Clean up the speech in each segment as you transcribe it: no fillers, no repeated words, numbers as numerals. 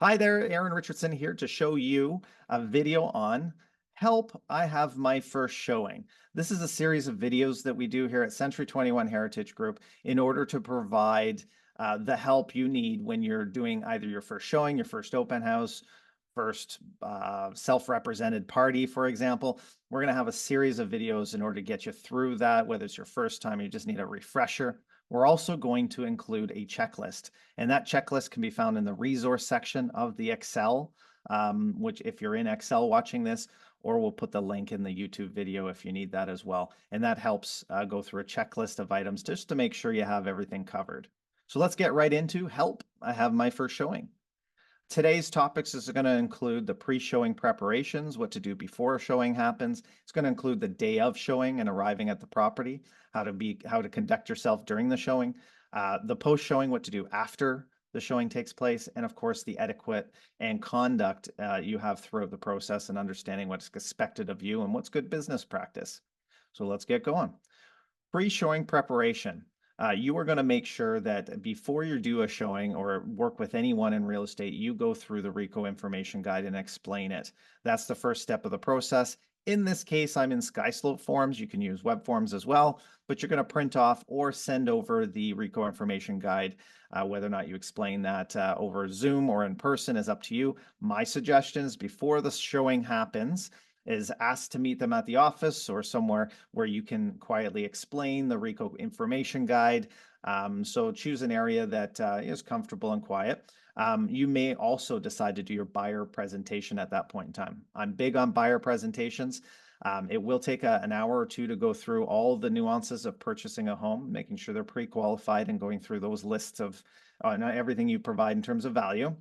Hi there, Aaron Richardson here to show you a video on Help, I Have My First Showing. This is a series of videos that we do here at Century 21 Heritage Group in order to provide the help you need when you're doing either your first showing, your first open house, first self-represented party, for example. We're going to have a series of videos in order to get you through that, whether it's your first time, you just need a refresher. We're also going to include a checklist, and that checklist can be found in the resource section of the Excel, which if you're in Excel watching this, or we'll put the link in the YouTube video if you need that as well. And that helps go through a checklist of items just to make sure you have everything covered. So let's get right into Help, I Have My First Showing. Today's topics is going to include the pre-showing preparations, what to do before a showing happens. It's going to include the day of showing and arriving at the property, how to conduct yourself during the showing, the post-showing, what to do after the showing takes place, and of course the etiquette and conduct you have throughout the process and understanding what's expected of you and what's good business practice. So let's get going. Pre-showing preparation. You are going to make sure that before you do a showing or work with anyone in real estate, you go through the RECO information guide and explain it. That's the first step of the process. In this case, I'm in SkySlope forms. You can use web forms as well, but you're going to print off or send over the RECO information guide. Whether or not you explain that over Zoom or in person is up to you. My suggestion is before the showing happens, is asked to meet them at the office or somewhere where you can quietly explain the RECO information guide. So choose an area that is comfortable and quiet. You may also decide to do your buyer presentation at that point in time. I'm big on buyer presentations. It will take an hour or two to go through all the nuances of purchasing a home, making sure they're pre-qualified and going through those lists of everything you provide in terms of value.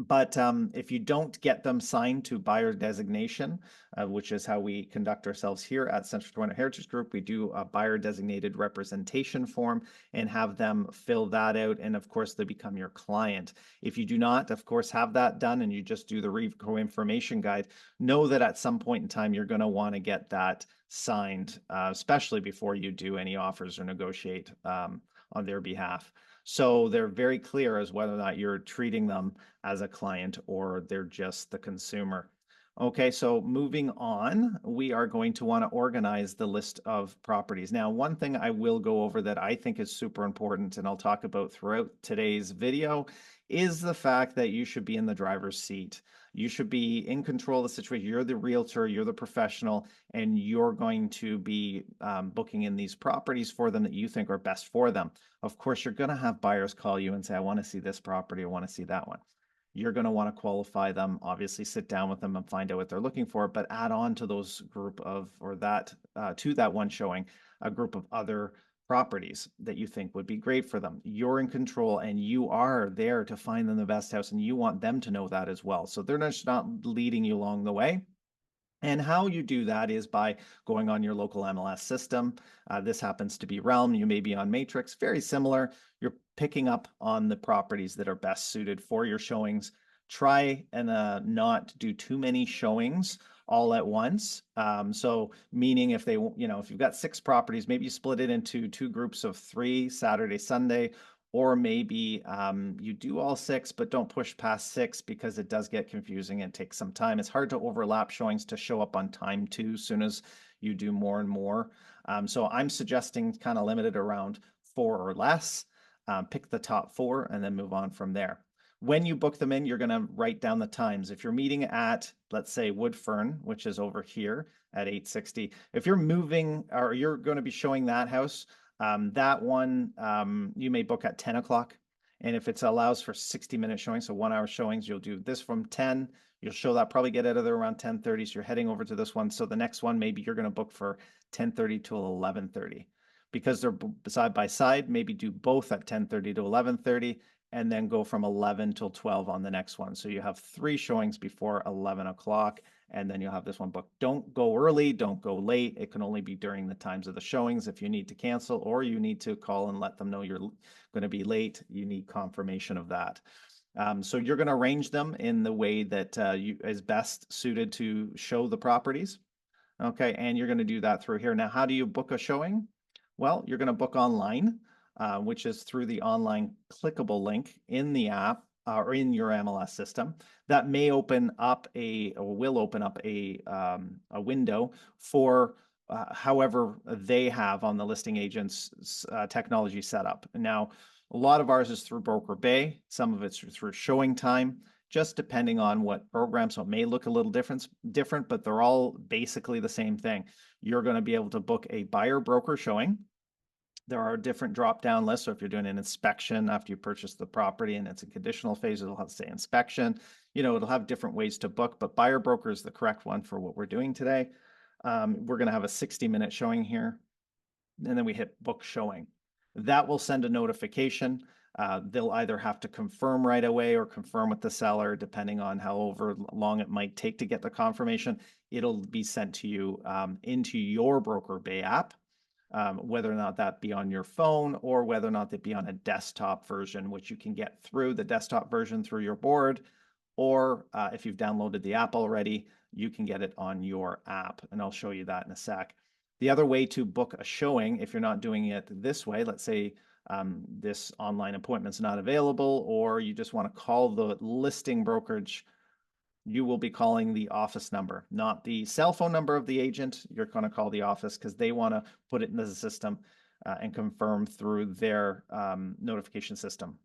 But if you don't get them signed to buyer designation, which is how we conduct ourselves here at Central 21 Heritage Group, we do a buyer designated representation form and have them fill that out. And of course, they become your client. If you do not, of course, have that done and you just do the RECO information guide, know that at some point in time, you're going to want to get that signed, especially before you do any offers or negotiate on their behalf. So they're very clear as whether or not you're treating them as a client or they're just the consumer. Okay, so moving on, we are going to want to organize the list of properties. Now, one thing I will go over that I think is super important and I'll talk about throughout today's video is the fact that you should be in the driver's seat. You should be in control of the situation. You're the realtor, you're the professional, and you're going to be booking in these properties for them that you think are best for them. Of course, you're going to have buyers call you and say, I want to see this property, I want to see that one. You're going to want to qualify them, obviously sit down with them and find out what they're looking for, but add on to those group of, or that, to that one showing, a group of other properties that you think would be great for them. You're in control and you are there to find them the best house and you want them to know that as well. So they're just not leading you along the way. And how you do that is by going on your local MLS system. This happens to be Realm. You may be on Matrix, very similar. You're picking up on the properties that are best suited for your showings. Try and not do too many showings all at once. So meaning if if you've got 6 properties, maybe you split it into 2 groups of 3, Saturday, Sunday, or maybe you do all 6, but don't push past 6 because it does get confusing and takes some time. It's hard to overlap showings to show up on time too, as soon as you do more and more. So I'm suggesting kind of limited around 4 or less. Pick the top 4 and then move on from there. When you book them in, you're going to write down the times. If you're meeting at, let's say, Woodfern, which is over here at 860, if you're moving or you're going to be showing that house, that one you may book at 10 o'clock. And if it allows for 60-minute showings, so 1 hour showings, you'll do this from 10. You'll show that, probably get out of there around 10:30. So you're heading over to this one. So the next one, maybe you're going to book for 10:30 to 11:30. Because they're side by side, maybe do both at 10:30 to 11:30 and then go from 11 till 12 on the next one. So you have 3 showings before 11 o'clock and then you'll have this one booked. Don't go early, don't go late. It can only be during the times of the showings. If you need to cancel or you need to call and let them know you're going to be late, you need confirmation of that. So you're going to arrange them in the way that is best suited to show the properties. Okay, and you're going to do that through here. Now, how do you book a showing? Well, you're going to book online, which is through the online clickable link in the app. or in your MLS system that may open up or will open up a window for however they have on the listing agent's technology setup. Now, a lot of ours is through Broker Bay. Some of it's through Showing Time, just depending on what program. So it may look a little different, but they're all basically the same thing. You're going to be able to book a buyer broker showing. There are different drop-down lists. So if you're doing an inspection after you purchase the property and it's a conditional phase, it'll have to say inspection. It'll have different ways to book, but buyer broker is the correct one for what we're doing today. We're going to have a 60-minute showing here, and then we hit book showing. That will send a notification. They'll either have to confirm right away or confirm with the seller, depending on how long it might take to get the confirmation. It'll be sent to you into your Broker Bay app. Whether or not that be on your phone or whether or not that be on a desktop version, which you can get through the desktop version through your board, or if you've downloaded the app already, you can get it on your app, and I'll show you that in a sec. The other way to book a showing, if you're not doing it this way, let's say this online appointment's not available, or you just want to call the listing brokerage, you will be calling the office number, not the cell phone number of the agent. You're going to call the office because they want to put it into the system and confirm through their notification system.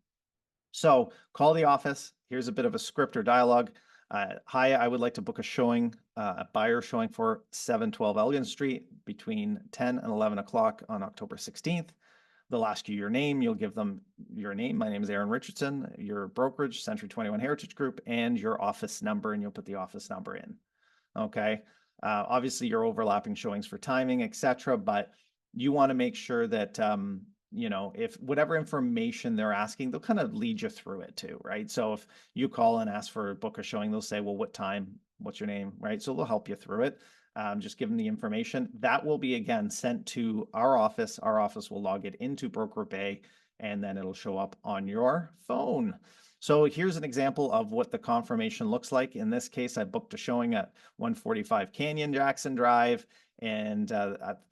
So call the office. Here's a bit of a script or dialogue. Hi, I would like to book a showing, a buyer showing for 712 Elgin Street between 10 and 11 o'clock on October 16th. They'll ask you your name. You'll give them your name. My name is Aaron Richardson, your brokerage, Century 21 Heritage Group, and your office number, and you'll put the office number in. Okay. Obviously, you're overlapping showings for timing, etc., but you want to make sure that if whatever information they're asking, they'll kind of lead you through it too, right? So if you call and ask for a book or showing, they'll say, well, what time? What's your name? Right? So they'll help you through it. Just give them the information. That will be, again, sent to our office. Our office will log it into Broker Bay, and then it'll show up on your phone. So here's an example of what the confirmation looks like. In this case, I booked a showing at 145 Canyon Jackson Drive, and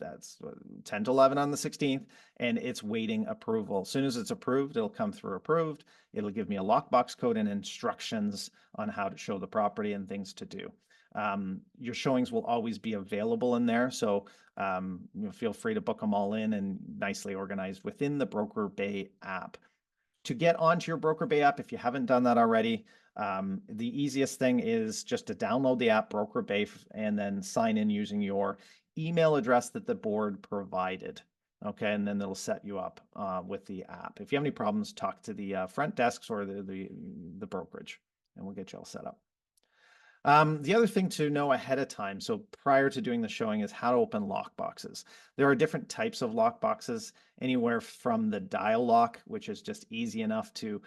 that's 10 to 11 on the 16th, and it's waiting approval. As soon as it's approved, it'll come through approved. It'll give me a lockbox code and instructions on how to show the property and things to do. Your showings will always be available in there, so feel free to book them all in and nicely organized within the Broker Bay app. To get onto your Broker Bay app, if you haven't done that already, the easiest thing is just to download the app Broker Bay and then sign in using your email address that the board provided. Okay, and then it'll set you up with the app. If you have any problems, talk to the front desks or the brokerage, and we'll get you all set up. The other thing to know ahead of time, so prior to doing the showing, is how to open lock boxes. There are different types of lock boxes, anywhere from the dial lock, which is just easy enough to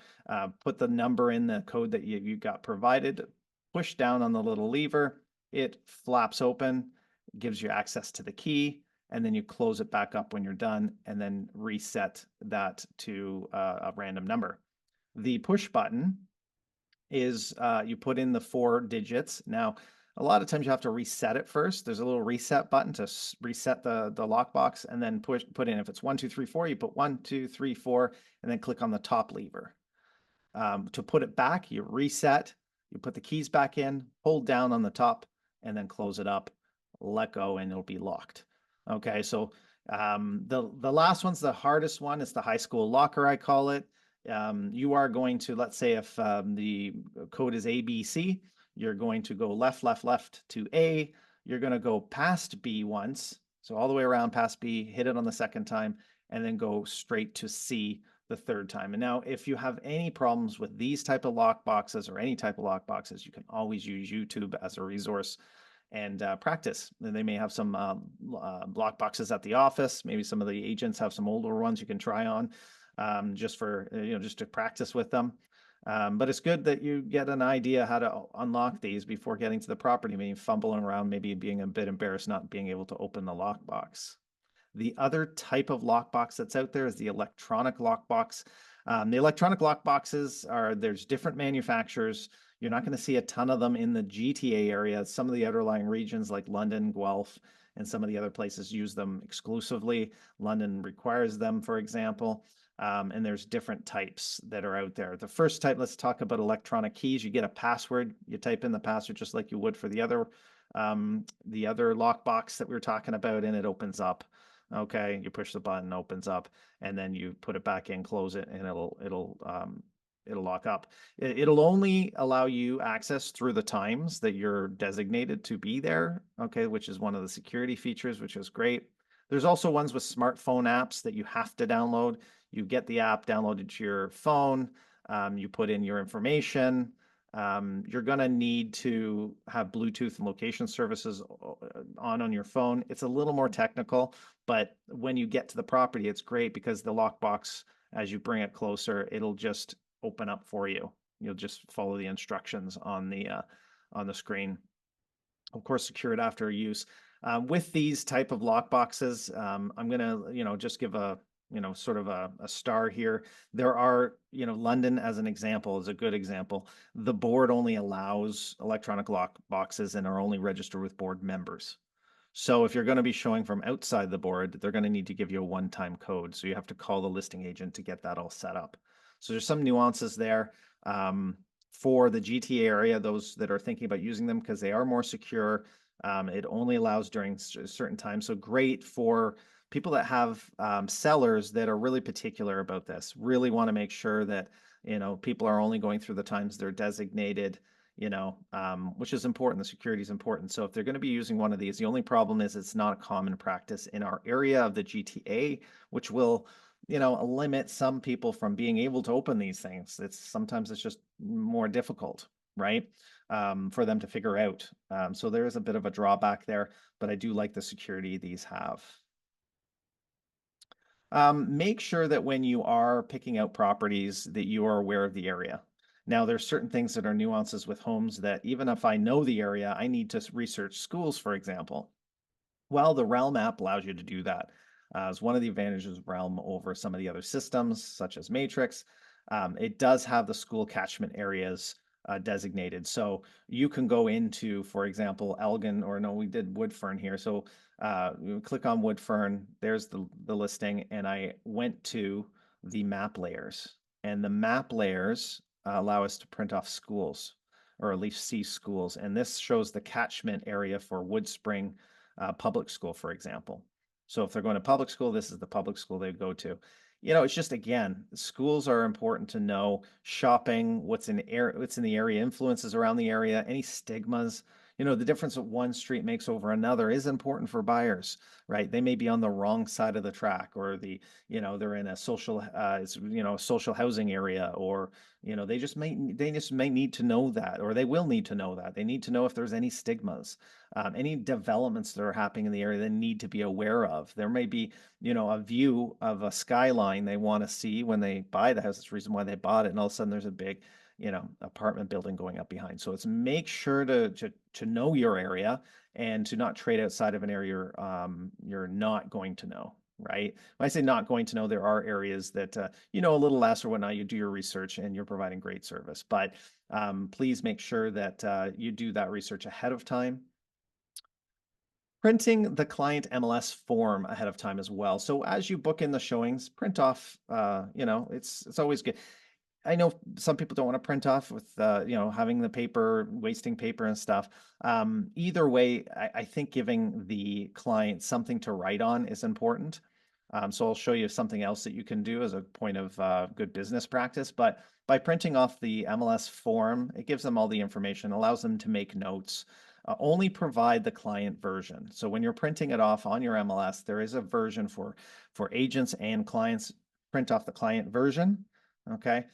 put the number in the code that you got provided, push down on the little lever, it flaps open, gives you access to the key, and then you close it back up when you're done, and then reset that to a random number. The push button is you put in the 4 digits. Now, a lot of times you have to reset it first. There's a little reset button to reset the lockbox, and then put in, if it's 1, 2, 3, 4, you put 1, 2, 3, 4, and then click on the top lever. To put it back, you reset, you put the keys back in, hold down on the top, and then close it up, let go, and it'll be locked. Okay, so the last one's the hardest one. It's the high school locker, I call it. You are going to, let's say if the code is ABC, you're going to go left, left, left to A. You're going to go past B once, so all the way around past B, hit it on the second time, and then go straight to C the third time. And now, if you have any problems with these type of lock boxes or any type of lock boxes, you can always use YouTube as a resource and practice. And they may have some lock boxes at the office. Maybe some of the agents have some older ones you can try on. Just for, just to practice with them. But it's good that you get an idea how to unlock these before getting to the property, maybe fumbling around, maybe being a bit embarrassed not being able to open the lockbox. The other type of lockbox that's out there is the electronic lockbox. The electronic lockboxes there's different manufacturers. You're not going to see a ton of them in the GTA area. Some of the outlying regions like London, Guelph, and some of the other places use them exclusively. London requires them, for example. And there's different types that are out there. The first type, let's talk about electronic keys. You get a password, you type in the password just like you would for the other lockbox that we were talking about, and it opens up. Okay, you push the button, opens up, and then you put it back in, close it, and it'll lock up. It'll only allow you access through the times that you're designated to be there, okay, which is one of the security features, which is great. There's also ones with smartphone apps that you have to download. You get the app downloaded to your phone. You put in your information. You're going to need to have Bluetooth and location services on your phone. It's a little more technical, but when you get to the property, it's great because the lockbox, as you bring it closer, it'll just open up for you. You'll just follow the instructions on the screen. Of course, secure it after use. With these type of lock boxes, I'm gonna, just give a, sort of a star here. There are, London as an example is a good example. The board only allows electronic lock boxes and are only registered with board members. So if you're going to be showing from outside the board, they're going to need to give you a one-time code. So you have to call the listing agent to get that all set up. So there's some nuances there. For the GTA area, those that are thinking about using them because they are more secure. It only allows during certain times. So great for people that have sellers that are really particular about this, really want to make sure that, people are only going through the times they're designated, which is important. The security is important. So if they're going to be using one of these, the only problem is it's not a common practice in our area of the GTA, which will limit some people from being able to open these things. Sometimes it's just more difficult, right? For them to figure out. So there is a bit of a drawback there, but I do like the security these have. Make sure that when you are picking out properties that you are aware of the area. Now, there's certain things that are nuances with homes that even if I know the area, I need to research schools, for example. Well, the Realm app allows you to do that. As one of the advantages of Realm over some of the other systems, such as Matrix. It does have the school catchment areas designated. So you can go into, for example, Elgin, or no, we did Woodfern here. So you click on Woodfern, there's the listing, and I went to the map layers. And the map layers allow us to print off schools, or at least see schools. And this shows the catchment area for Woodspring public school, for example. So if they're going to public school, this is the public school they go to. It's just, again, schools are important to know. Shopping, what's in the area, influences around the area, any stigmas. The difference that one street makes over another is important for buyers, right? They may be on the wrong side of the track, or they're in a social housing area, or they just may need to know that, or they will need to know that. They need to know if there's any stigmas, any developments that are happening in the area they need to be aware of. There may be, a view of a skyline they want to see when they buy the house. That's the reason why they bought it. And all of a sudden there's a big, apartment building going up behind. So it's make sure to know your area and to not trade outside of an area you're not going to know. Right. When I say not going to know, there are areas that, a little less or whatnot, you do your research and you're providing great service. But please make sure that you do that research ahead of time. Printing the client MLS form ahead of time as well. So as you book in the showings, print off, it's always good. I know some people don't want to print off with, having the paper, wasting paper and stuff. Either way, I think giving the client something to write on is important. So I'll show you something else that you can do as a point of good business practice. But by printing off the MLS form, it gives them all the information, allows them to make notes. Only provide the client version. So when you're printing it off on your MLS, there is a version for agents and clients. Print off the client version. Okay.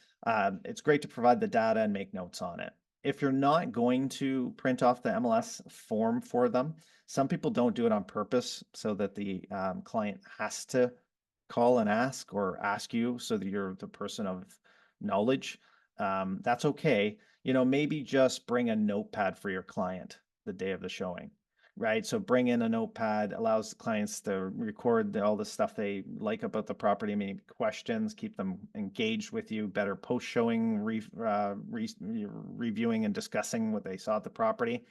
It's great to provide the data and make notes on it. If you're not going to print off the MLS form for them, some people don't do it on purpose so that the client has to call and ask, or ask you so that you're the person of knowledge. That's okay. Maybe just bring a notepad for your client the day of the showing, right? So bring in a notepad, allows clients to record all the stuff they like about the property, maybe questions, keep them engaged with you, better post-showing, reviewing and discussing what they saw at the property.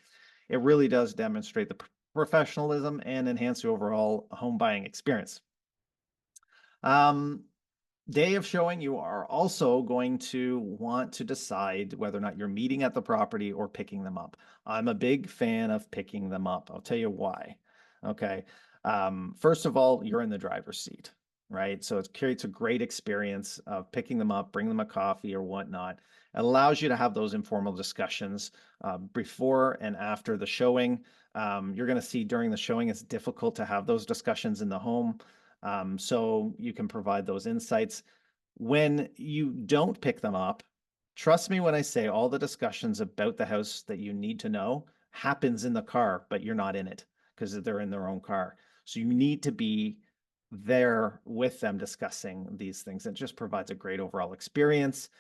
It really does demonstrate the professionalism and enhance the overall home buying experience. Day of showing, you are also going to want to decide whether or not you're meeting at the property or picking them up. I'm a big fan of picking them up. I'll tell you why. Okay. First of all, you're in the driver's seat, right? So it creates a great experience of picking them up, bring them a coffee or whatnot. It allows you to have those informal discussions before and after the showing. You're going to see during the showing, it's difficult to have those discussions in the home. So you can provide those insights. When you don't pick them up, trust me when I say all the discussions about the house that you need to know happens in the car, but you're not in it because they're in their own car. So you need to be there with them discussing these things. It just provides a great overall experience.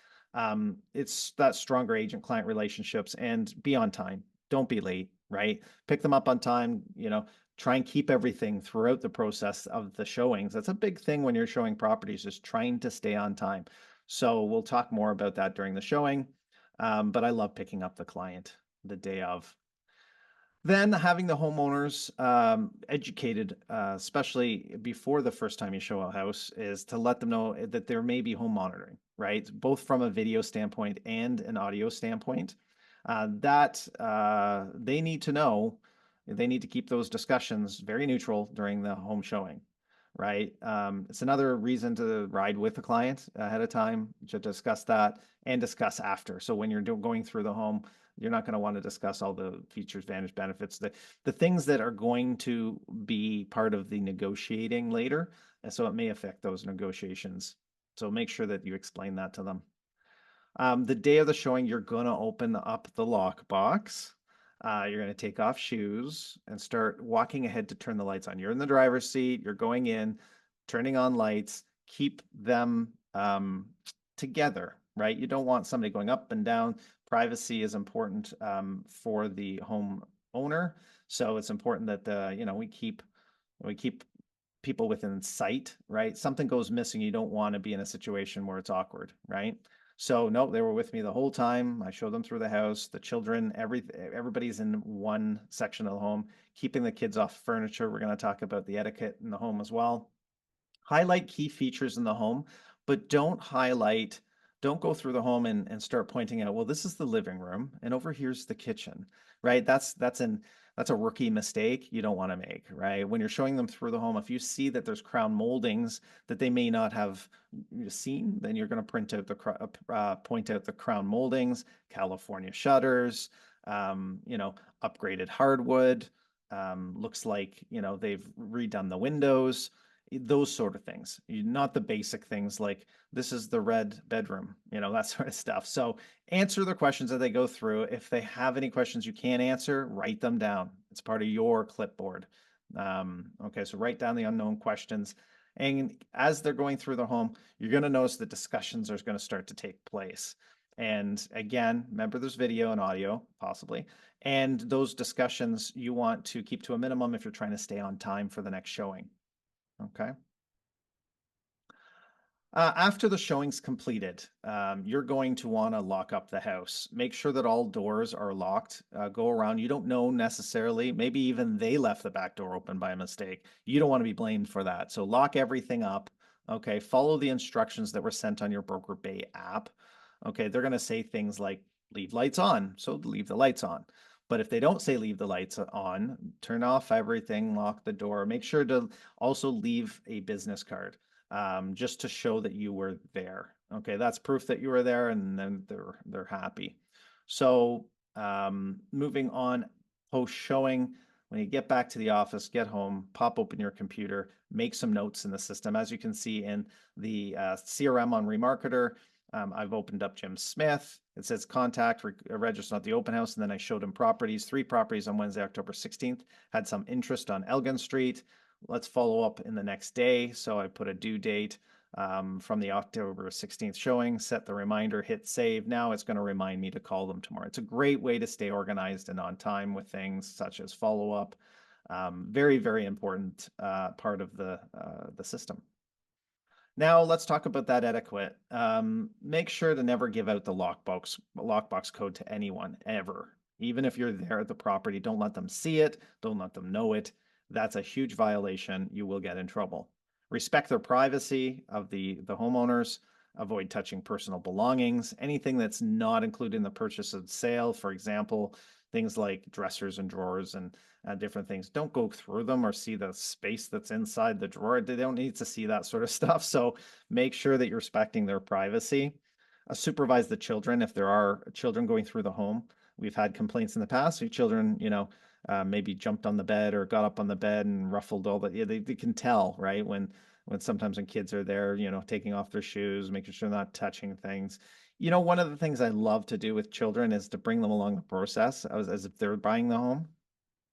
It's that stronger agent client relationships, and be on time. Don't be late, right? Pick them up on time, try and keep everything throughout the process of the showings. That's a big thing when you're showing properties, is trying to stay on time. So we'll talk more about that during the showing. But I love picking up the client the day of. Then having the homeowners educated, especially before the first time you show a house, is to let them know that there may be home monitoring, right? Both from a video standpoint and an audio standpoint. That they need to know. They need to keep those discussions very neutral during the home showing, right? It's another reason to ride with the client ahead of time to discuss that and discuss after. So when you're going through the home, you're not going to want to discuss all the features, advantage, benefits, the things that are going to be part of the negotiating later. And so it may affect those negotiations. So make sure that you explain that to them. The day of the showing, you're going to open up the lockbox. You're going to take off shoes and start walking ahead to turn the lights on. You're in the driver's seat, you're going in, turning on lights, keep them together, right? You don't want somebody going up and down. Privacy is important for the home owner. So it's important that we keep people within sight, right? Something goes missing, you don't want to be in a situation where it's awkward, right? So no, they were with me the whole time. I showed them through the house, the children, everybody's in one section of the home, keeping the kids off furniture. We're going to talk about the etiquette in the home as well. Highlight key features in the home, but don't go through the home and start pointing out, well, this is the living room and over here's the kitchen, right? That's a rookie mistake you don't want to make, right? When you're showing them through the home, if you see that there's crown moldings that they may not have seen, then you're going to point out the crown moldings, California shutters, upgraded hardwood. Looks like they've redone the windows, those sort of things. Not the basic things like this is the red bedroom, that sort of stuff. So answer the questions that they go through. If they have any questions you can't answer, write them down. It's part of your clipboard. Okay, so write down the unknown questions. And as they're going through the home, you're going to notice the discussions are going to start to take place. And again, remember there's video and audio, possibly. And those discussions you want to keep to a minimum if you're trying to stay on time for the next showing. Okay. After the showing's completed, you're going to want to lock up the house. Make sure that all doors are locked. Go around. You don't know necessarily. Maybe even they left the back door open by mistake. You don't want to be blamed for that. So lock everything up. Okay. Follow the instructions that were sent on your Broker Bay app. Okay. They're going to say things like leave lights on. So leave the lights on. But if they don't say leave the lights on, turn off everything, lock the door. Make sure to also leave a business card just to show that you were there. Okay, that's proof that you were there, and then they're happy. So moving on, post showing, when you get back to the office, get home, pop open your computer, make some notes in the system. As you can see in the CRM on Remarketer, I've opened up Jim Smith. It says contact, register at the open house, and then I showed him properties, 3 properties on Wednesday, October 16th, had some interest on Elgin Street. Let's follow up in the next day. So I put a due date from the October 16th showing, set the reminder, hit save. Now it's going to remind me to call them tomorrow. It's a great way to stay organized and on time with things such as follow up. Very, very important part of the system. Now let's talk about that etiquette. Make sure to never give out the lockbox code to anyone ever. Even if you're there at the property, don't let them see it. Don't let them know it. That's a huge violation. You will get in trouble. Respect their privacy of the homeowners. Avoid touching personal belongings. Anything that's not included in the purchase of sale, for example, things like dressers and drawers and different things. Don't go through them or see the space that's inside the drawer. They don't need to see that sort of stuff. So make sure that you're respecting their privacy. Supervise the children if there are children going through the home. We've had complaints in the past. Children, maybe jumped on the bed or got up on the bed and ruffled all that. Yeah, they can tell, right? When sometimes when kids are there, taking off their shoes, making sure they're not touching things. One of the things I love to do with children is to bring them along the process as if they're buying the home.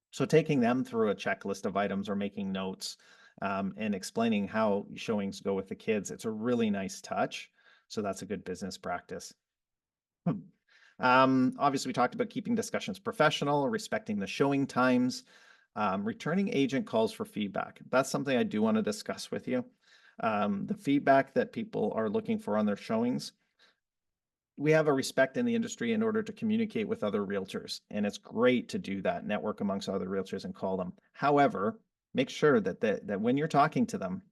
So taking them through a checklist of items or making notes and explaining how showings go with the kids, it's a really nice touch. So that's a good business practice. Obviously, we talked about keeping discussions professional, respecting the showing times, returning agent calls for feedback. That's something I do want to discuss with you. The feedback that people are looking for on their showings. We have a respect in the industry in order to communicate with other realtors, and it's great to do that, network amongst other realtors and call them. However, make sure that when you're talking to them,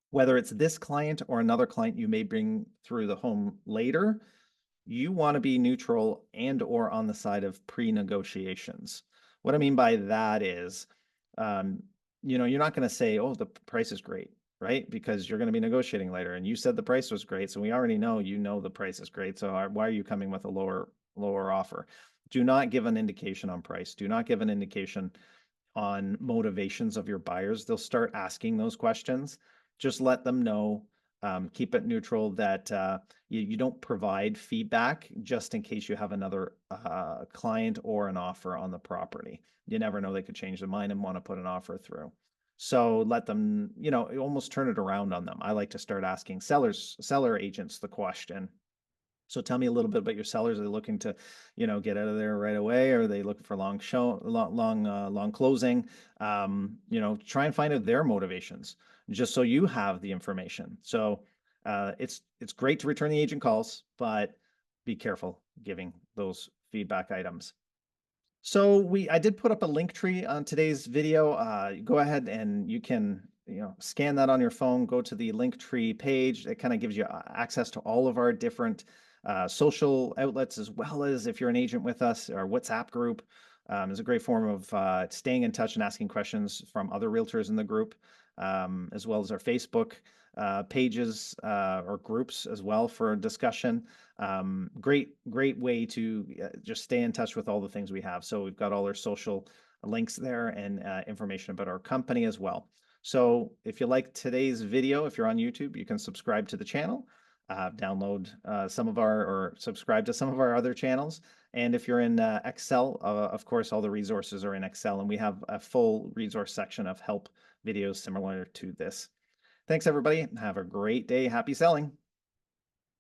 whether it's this client or another client you may bring through the home later, you want to be neutral and or on the side of pre-negotiations. What I mean by that is, um, you're not going to say, oh, the price is great, right? Because you're going to be negotiating later. And you said the price was great. So we already know, the price is great. So why are you coming with a lower offer? Do not give an indication on price. Do not give an indication on motivations of your buyers. They'll start asking those questions. Just let them know, keep it neutral, that you don't provide feedback just in case you have another client or an offer on the property. You never know, they could change their mind and want to put an offer through. So let them, almost turn it around on them. I like to start asking seller agents the question. So tell me a little bit about your sellers. Are they looking to, get out of there right away? Or are they looking for long closing? Try and find out their motivations just so you have the information. So it's great to return the agent calls, but be careful giving those feedback items. So I did put up a link tree on today's video. Go ahead and you can, scan that on your phone, go to the link tree page. It kind of gives you access to all of our different social outlets, as well as if you're an agent with us, our WhatsApp group is a great form of staying in touch and asking questions from other realtors in the group, as well as our Facebook pages or groups as well for discussion. Great way to just stay in touch with all the things we have. So we've got all our social links there and information about our company as well. So if you like today's video, if you're on YouTube, you can subscribe to the channel, download or subscribe to some of our other channels. And if you're in Excel, of course, all the resources are in Excel, and we have a full resource section of help videos similar to this. Thanks, everybody. Have a great day. Happy selling.